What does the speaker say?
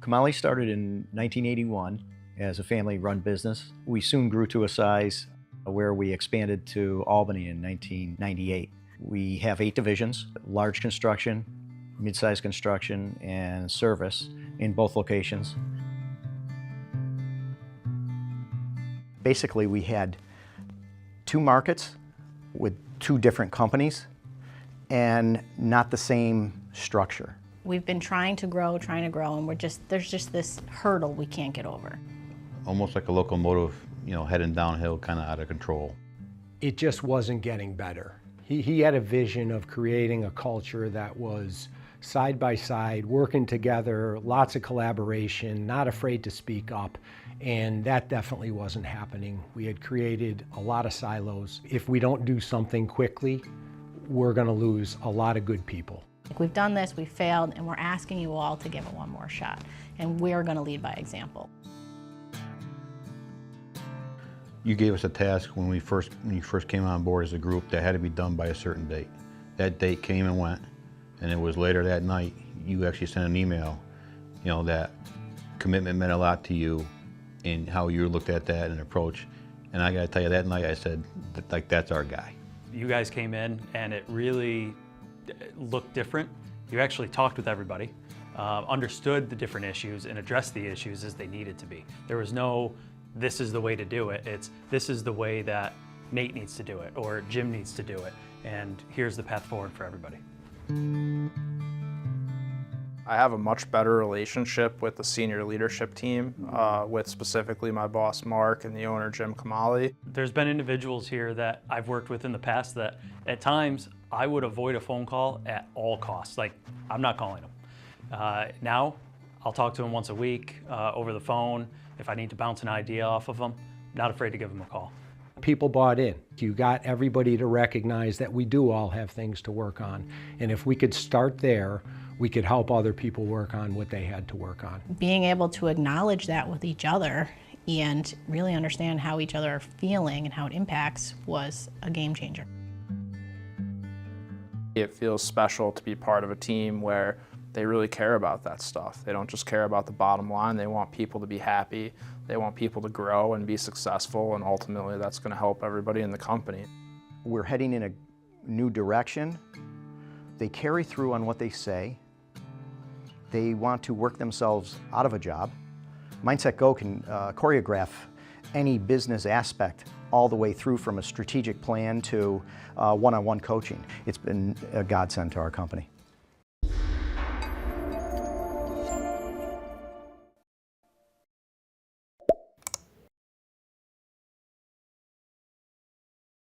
Comalli started in 1981 as a family-run business. We soon grew to a size where we expanded to Albany in 1998. We have 8 divisions: large construction, mid-size construction, and service in both locations. Basically, we had 2 markets with 2 different companies and not the same structure. We've been trying to grow, and there's just this hurdle we can't get over. Almost like a locomotive, heading downhill, kind of out of control. It just wasn't getting better. He had a vision of creating a culture that was side by side, working together, lots of collaboration, not afraid to speak up, and that definitely wasn't happening. We had created a lot of silos. If we don't do something quickly, we're going to lose a lot of good people. We've done this, we've failed, and we're asking you all to give it one more shot. And we're going to lead by example. You gave us a task when you first came on board as a group that had to be done by a certain date. That date came and went, and it was later that night you actually sent an email, that commitment meant a lot to you and how you looked at that and approach. And I got to tell you, that night I said, that's our guy. You guys came in and it really looked different. You actually talked with everybody, understood the different issues and addressed the issues as they needed to be. There was no, this is the way to do it. It's, this is the way that Nate needs to do it or Jim needs to do it. And here's the path forward for everybody. I have a much better relationship with the senior leadership team, with specifically my boss Mark and the owner Jim Comalli. There's been individuals here that I've worked with in the past that at times I would avoid a phone call at all costs. Like, I'm not calling them. Now, I'll talk to them once a week over the phone. If I need to bounce an idea off of them, not afraid to give them a call. People bought in. You got everybody to recognize that we do all have things to work on. And if we could start there, we could help other people work on what they had to work on. Being able to acknowledge that with each other and really understand how each other are feeling and how it impacts was a game changer. It feels special to be part of a team where they really care about that stuff. They don't just care about the bottom line. They want people to be happy. They want people to grow and be successful, and ultimately that's going to help everybody in the company. We're heading in a new direction. They carry through on what they say. They want to work themselves out of a job. MindsetGo can choreograph any business aspect all the way through, from a strategic plan to one-on-one coaching. It's been a godsend to our company.